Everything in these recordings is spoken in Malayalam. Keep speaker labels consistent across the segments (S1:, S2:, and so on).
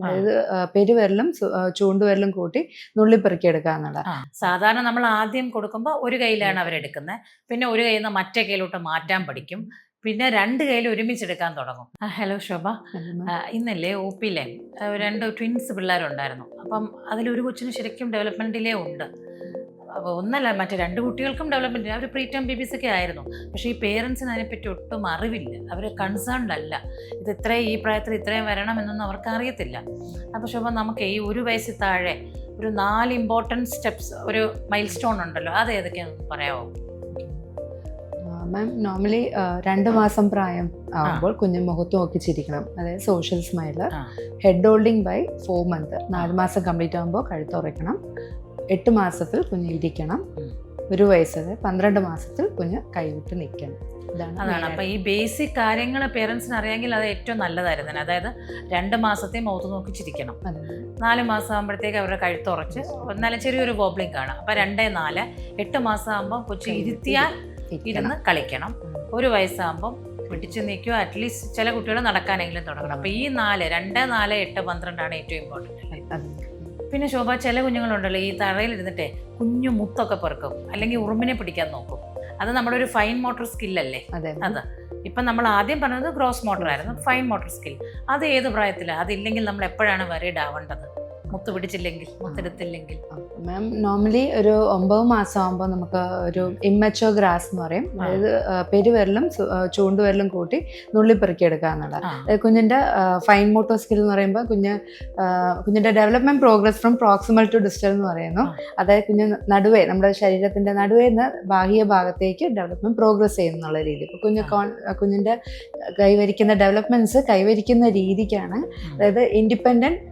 S1: അതായത് പെരുവിരലും ചൂണ്ടുവിരലും കൂട്ടി നുള്ളിപ്പെറുക്കിയെടുക്കുക എന്നുള്ളത്.
S2: സാധാരണ നമ്മൾ ആദ്യം കൊടുക്കുമ്പോൾ ഒരു കൈയിലാണ് അവരെടുക്കുന്നത്, പിന്നെ ഒരു കൈയിൽ നിന്ന് മറ്റേ കൈയിലോട്ട് മാറ്റാൻ പഠിക്കും, പിന്നെ രണ്ട് കൈയിൽ ഒരുമിച്ചെടുക്കാൻ തുടങ്ങും. ഹലോ ശോഭ, ഇന്നല്ലേ ഒ പിയിലെ 2 ട്വിൻസ് പിള്ളേരുണ്ടായിരുന്നു. അപ്പം അതിലൊരു കൊച്ചിന് ശരിക്കും ഡെവലപ്മെന്റ് ഡിലേ ഉണ്ട്. അപ്പോൾ ഒന്നല്ല, മറ്റേ 2 കുട്ടികൾക്കും ഡെവലപ്മെൻറ്റ്, അവർ പ്രീ ടേം ബേബീസ് ഒക്കെ ആയിരുന്നു. പക്ഷേ ഈ പേരൻസിന് അതിനെപ്പറ്റി ഒട്ടും അറിവില്ല, അവർ കൺസേൺഡ് അല്ല. ഇത് ഈ പ്രായത്തിൽ ഇത്രയും വരണമെന്നൊന്നും അവർക്ക് അറിയത്തില്ല. അപ്പോൾ ശോഭ, നമുക്ക് ഈ 1 വയസ്സിൽ താഴെ ഒരു 4 ഇമ്പോർട്ടൻറ്റ് സ്റ്റെപ്സ്, ഒരു മൈൽ സ്റ്റോൺ ഉണ്ടല്ലോ, അത് ഏതൊക്കെയാണെന്ന് പറയാമോ?
S1: മാം, നോർമലി 2 മാസം പ്രായം ആകുമ്പോൾ കുഞ്ഞ് മുഖത്ത് നോക്കി ചിരിക്കണം, അതായത് social smile. Head holding by 4 month, 4 മാസം കംപ്ലീറ്റ് ആകുമ്പോൾ കഴുത്തുറയ്ക്കണം. 8 മാസത്തിൽ കുഞ്ഞ് ഇരിക്കണം. 1 വയസ്സ് 12 മാസത്തിൽ കുഞ്ഞ് കൈവിട്ട് നിൽക്കണം.
S2: അതാണ്. അപ്പോൾ ഈ ബേസിക് കാര്യങ്ങൾ പേരൻസിന് അറിയാമെങ്കിൽ അത് ഏറ്റവും നല്ലതായിരുന്നു. അതായത് 2 മാസത്തെ മുഖത്ത് നോക്കി ചിരിക്കണം, 4 മാസം ആകുമ്പോഴത്തേക്ക് അവരുടെ കഴുത്തുറച്ച് എന്നാലും ചെറിയൊരു വോബ്ലിംഗ് കാണാം. അപ്പോൾ 2, 4, 8 മാസം ആകുമ്പോൾ കൊച്ചു ഇരുത്തിയാൽ ഇരുന്ന് കളിക്കണം. 1 വയസ്സാകുമ്പം പിടിച്ച് നിൽക്കുക, അറ്റ്ലീസ്റ്റ് ചില കുട്ടികൾ നടക്കാനെങ്കിലും തുടങ്ങണം. അപ്പോൾ ഈ 4, 2, 4, 8, 12 ഏറ്റവും ഇമ്പോർട്ടൻ്റ്. പിന്നെ ശോഭ, ചില കുഞ്ഞുങ്ങളുണ്ടല്ലോ ഈ തറയിലിരുന്നിട്ടേ കുഞ്ഞു മുത്തൊക്കെ പെറുക്കും, അല്ലെങ്കിൽ ഉറുമ്പിനെ പിടിക്കാൻ നോക്കും. അത് നമ്മുടെ ഒരു ഫൈൻ മോട്ടോർ സ്കില്ലല്ലേ? അത് ഇപ്പം നമ്മൾ ആദ്യം പറഞ്ഞത് ഗ്രോസ് മോട്ടർ ആയിരുന്നു, ഫൈൻ മോട്ടോർ സ്കിൽ. അത് ഏത് പ്രായത്തിലാണ്? അതില്ലെങ്കിൽ നമ്മൾ എപ്പോഴാണ് വരീഡ് ആവേണ്ടത്? മുത്ത് പിടിച്ചില്ലെങ്കിൽ, മുത്തെടുത്തില്ലെങ്കിൽ?
S1: മാം, നോർമലി ഒരു 9 മാസം ആകുമ്പോൾ നമുക്ക് ഒരു ഇമ്മച്ചുവർ ഗ്രാസ് എന്ന് പറയും, അതായത് പെരുവിരലും ചൂണ്ടുവിരലും കൂട്ടി നുള്ളിപ്പെറുക്കിയെടുക്കുക എന്നുള്ളത്. അതായത് കുഞ്ഞിൻ്റെ ഫൈൻ മോട്ടോർ സ്കിൽ എന്ന് പറയുമ്പോൾ കുഞ്ഞിൻ്റെ development progress from proximal to distal എന്ന് പറയുന്നു. അതായത് കുഞ്ഞ് നടുവേ, നമ്മുടെ ശരീരത്തിൻ്റെ നടുവേ നിന്ന് ബാഹ്യ ഭാഗത്തേക്ക് ഡെവലപ്മെൻറ്റ് പ്രോഗ്രസ് ചെയ്യുന്നുള്ള രീതി. ഇപ്പോൾ കുഞ്ഞിൻ്റെ കൈവരിക്കുന്ന ഡെവലപ്മെൻറ്റ്സ് കൈവരിക്കുന്ന രീതിക്കാണ്, അതായത് ഇൻഡിപെൻഡൻറ്റ്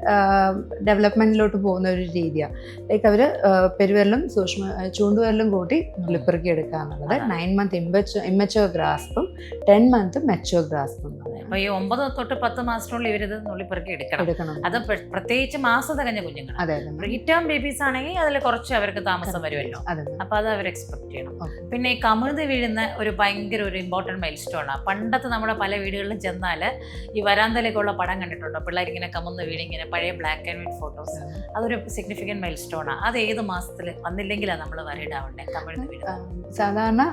S1: ഡെവലപ്മെൻറ്റിലോട്ട് പോകുന്ന ഒരു രീതിയാണ്. ലൈക്ക് അവർ പെരുവിരലും ചൂണ്ടുവിരലും കൂട്ടി നുള്ളിപ്പെറുക്കി എടുക്കുക എന്നുള്ളത്. 9 മന്ത് ഇമ്മച്ചുവർ ഗ്രാസ്പും 10 മന്ത് മെച്ചുവർ ഗ്രാസ്പും.
S2: അപ്പോൾ ഈ 9 തൊട്ട് 10 മാസത്തിനുള്ളിൽ ഇവരിത് നുള്ളിപ്പെറുക്കി എടുക്കണം. അത് പ്രത്യേകിച്ച് മാസം തികഞ്ഞ കുഞ്ഞുങ്ങൾ. പ്രീ ടേം ബേബീസ് ആണെങ്കിൽ അതിൽ കുറച്ച് അവർക്ക് താമസം വരുമല്ലോ, അപ്പോൾ അത് അവർ എക്സ്പെക്ട് ചെയ്യണം. പിന്നെ ഈ കമിഴ്ന്ന് വീഴുന്ന ഒരു ഭയങ്കര ഒരു ഇമ്പോർട്ടൻറ്റ് മൈൽ സ്റ്റോൺ ആണ്. പണ്ടത്തെ നമ്മുടെ പല വീടുകളിലും ചെന്നാൽ ഈ വരാന്തയിലേക്കുള്ള പടം കണ്ടിട്ടുണ്ടോ? പിള്ളേരിങ്ങനെ കമിഴ്ന്ന് വീണിങ്ങനെ, പഴയ ബ്ലാക്ക് ആൻഡ് വൈറ്റ് ഫോട്ടോസ്. അതൊരു സിഗ്നിഫിക്കൻറ്റ് മൈൽ സ്റ്റോൺ ആണ്. അത് ഏത് മാസത്തിൽ വന്നില്ലെങ്കിലാണ് നമ്മൾ വരീഡ് ആവണ്ടേ? കമിഴ്ന്ന് വീഴുന്നത്
S1: സാധാരണ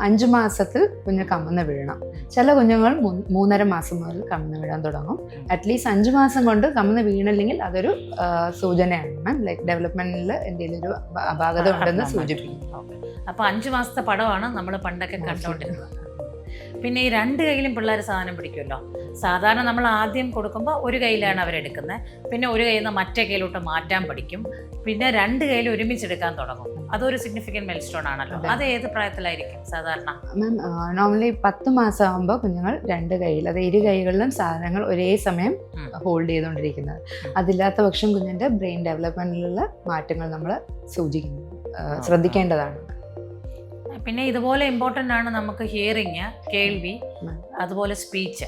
S1: 5 മാസത്തിൽ കുഞ്ഞ് കമിഴ്ന്ന് വീഴണം. ചില കുഞ്ഞുങ്ങൾ 3.5 മാസം മുതൽ കമിഴ്ന്ന് വീഴാൻ തുടങ്ങും. അറ്റ്ലീസ്റ്റ് 5 മാസം കൊണ്ട് കമിഴ്ന്ന് വീണില്ലെങ്കിൽ അതൊരു സൂചനയാണ് മാം, ലൈക്ക് ഡെവലപ്മെന്റിൽ എന്തെങ്കിലും ഒരു അപാകത ഉണ്ടെന്ന് സൂചിപ്പിക്കും.
S2: അപ്പോൾ 5 മാസത്തെ പടമാണ് നമ്മൾ പണ്ടൊക്കെ കണ്ടുകൊണ്ടിരുന്നത്. പിന്നെ ഈ 2 കൈയിലും പിള്ളേർ സാധനം പിടിക്കുമല്ലോ. സാധാരണ നമ്മൾ ആദ്യം കൊടുക്കുമ്പോൾ 1 കൈയിലാണ് അവരെടുക്കുന്നത്, പിന്നെ 1 കൈയിൽ നിന്ന് മറ്റേ കൈയിലോട്ട് മാറ്റാൻ പഠിക്കും, പിന്നെ 2 കൈയിൽ ഒരുമിച്ചെടുക്കാൻ തുടങ്ങും. അതൊരു സിഗ്നിഫിക്കൻറ്റ് മൈൽ സ്റ്റോൺ ആണല്ലോ. അത് ഏത് പ്രായത്തിലായിരിക്കും സാധാരണ?
S1: മാം, നോർമലി 10 മാസം ആകുമ്പോൾ കുഞ്ഞുങ്ങൾ 2 കൈയിൽ, അത് 2 കൈകളിലും സാധനങ്ങൾ ഒരേ സമയം ഹോൾഡ് ചെയ്തുകൊണ്ടിരിക്കുന്നത്. അതില്ലാത്ത പക്ഷം കുഞ്ഞിൻ്റെ ബ്രെയിൻ ഡെവലപ്മെൻറ്റിലുള്ള മാറ്റങ്ങൾ നമ്മൾ ശ്രദ്ധിക്കേണ്ടതാണ്.
S2: പിന്നെ ഇതുപോലെ ഇമ്പോർട്ടൻ്റ് ആണ് നമുക്ക് ഹിയറിങ്, കേൾവി, അതുപോലെ സ്പീച്ച്.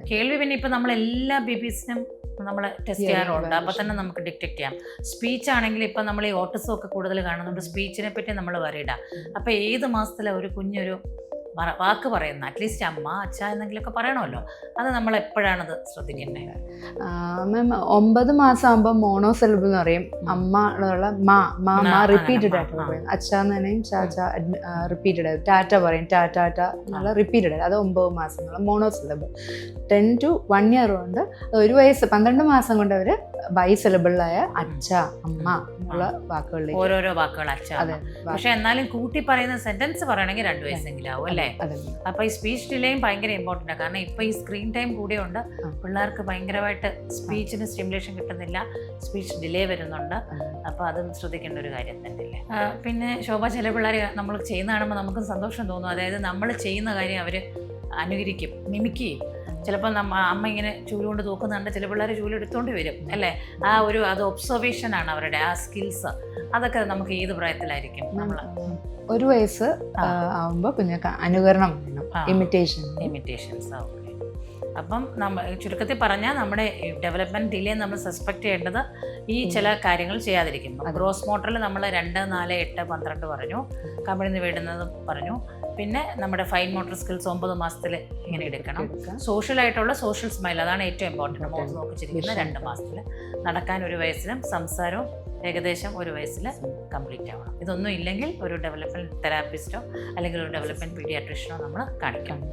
S2: കേൾവി പിന്നെ ഇപ്പം നമ്മൾ എല്ലാ ബേബീസിനും നമ്മൾ ടെസ്റ്റ് ചെയ്യാറുണ്ട്, അപ്പോൾ തന്നെ നമുക്ക് ഡിറ്റക്ട് ചെയ്യാം. സ്പീച്ച് ആണെങ്കിൽ ഇപ്പം നമ്മൾ ഈ ഓട്ടിസം ഒക്കെ കൂടുതൽ കാണുന്നുണ്ട്, സ്പീച്ചിനെ പറ്റി നമ്മൾ വരീഡാം. അപ്പോൾ ഏത് മാസത്തിലെ ഒരു കുഞ്ഞൊരു വാക്ക് പറയുന്നത്, അറ്റ്ലീസ്റ്റ് അമ്മ, അച്ഛ എന്നെങ്കിലുമൊക്കെ പറയണമല്ലോ, അത് നമ്മൾ എപ്പോഴാണത് ശ്രദ്ധിക്കേണ്ടത്?
S1: മാം, 9 മാസം ആകുമ്പോൾ മോണോസിലബിൾ എന്ന് പറയും. അമ്മ ഉള്ള മാ റിപ്പീറ്റഡ് ആയിട്ട് പറയും. അച്ഛ എന്ന് തന്നെയും ചാച്ച റിപ്പീറ്റഡ് ആയിട്ട്. ടാറ്റ പറയും, ടാറ്റ എന്നുള്ള റിപ്പീറ്റഡ് ആയിട്ട്. അത് 9 മാസം എന്നുള്ള മോണോസിലബിൾ. 10 to 1 year കൊണ്ട് 1 വയസ്സ് 12 മാസം കൊണ്ട് അവർ ബൈസിലബിളായ അച്ഛ, അമ്മ എന്നുള്ള വാക്കുകളിലേക്ക്
S2: ഓരോരോ വാക്കുകൾ അച്ഛ. പക്ഷെ എന്നാലും കൂട്ടി പറയുന്ന സെന്റൻസ് പറയണമെങ്കിൽ 2 വയസ്സെങ്കിലും ആവും അല്ലേ? അപ്പൊ ഈ സ്പീച്ച് ഡിലേയും ഭയങ്കര ഇമ്പോർട്ടൻ്റ് ആണ്. കാരണം ഇപ്പൊ ഈ സ്ക്രീൻ ടൈം കൂടെയുണ്ട്, പിള്ളേർക്ക് ഭയങ്കരമായിട്ട് സ്പീച്ചിന് സ്റ്റിമുലേഷൻ കിട്ടുന്നില്ല, സ്പീച്ച് ഡിലേ വരുന്നുണ്ട്. അപ്പോൾ അതും ശ്രദ്ധിക്കേണ്ട ഒരു കാര്യം തന്നെയല്ലേ? പിന്നെ ശോഭ, ചില പിള്ളേർ നമ്മൾ ചെയ്യുന്ന കാണുമ്പോൾ നമുക്ക് സന്തോഷം തോന്നും. അതായത് നമ്മൾ ചെയ്യുന്ന കാര്യം അവർ അനുകരിക്കും, മിമിക്ക് ചെയ്യും. ചിലപ്പോൾ അമ്മ ഇങ്ങനെ ചൂലുകൊണ്ട് തൂക്കുന്നുണ്ട്, ചില പിള്ളേർ ചൂലെടുത്തോണ്ട് വരും അല്ലേ? അത് ഒബ്സർവേഷൻ ആണ് അവരുടെ ആ സ്കിൽസ്. അതൊക്കെ നമുക്ക് ഏത് പ്രായത്തിലായിരിക്കും? നമ്മൾ
S1: 1 വയസ്സ് ആവുമ്പോൾ കുഞ്ഞൊക്കെ അനുകരണം വേണം, ഇമിറ്റേഷൻസ്.
S2: ഓക്കെ. അപ്പം ചുരുക്കത്തിൽ പറഞ്ഞാൽ നമ്മുടെ ഡെവലപ്മെൻറ്റ് ഡിലേ നമ്മൾ സസ്പെക്ട് ചെയ്യേണ്ടത് ഈ ചില കാര്യങ്ങൾ ചെയ്യാതിരിക്കുന്നു. ഗ്രോസ് മോട്ടറിൽ നമ്മൾ 2, 4, 8, 12 പറഞ്ഞു, കമിഴ്ന്ന് വീഴുന്നത് പറഞ്ഞു, പിന്നെ നമ്മുടെ ഫൈൻ മോട്ടോർ സ്കിൽസ് 9 മാസത്തിൽ ഇങ്ങനെ എടുക്കണം. സോഷ്യലായിട്ടുള്ള സോഷ്യൽ സ്മൈൽ, അതാണ് ഏറ്റവും ഇമ്പോർട്ടൻറ്റ്. മുഖത്ത് നോക്കിച്ചിരിക്കുന്ന 2 മാസത്തിൽ. നടക്കാൻ 1 വയസ്സിലും സംസാരവും ഏകദേശം 1 വയസ്സിൽ കംപ്ലീറ്റ് ആവണം. ഇതൊന്നും ഇല്ലെങ്കിൽ ഒരു ഡെവലപ്മെൻറ്റ് തെറാപ്പിസ്റ്റോ അല്ലെങ്കിൽ ഒരു ഡെവലപ്മെൻറ്റ് പീഡിയാട്രീഷ്യനോ നമ്മൾ കാണിക്കണം.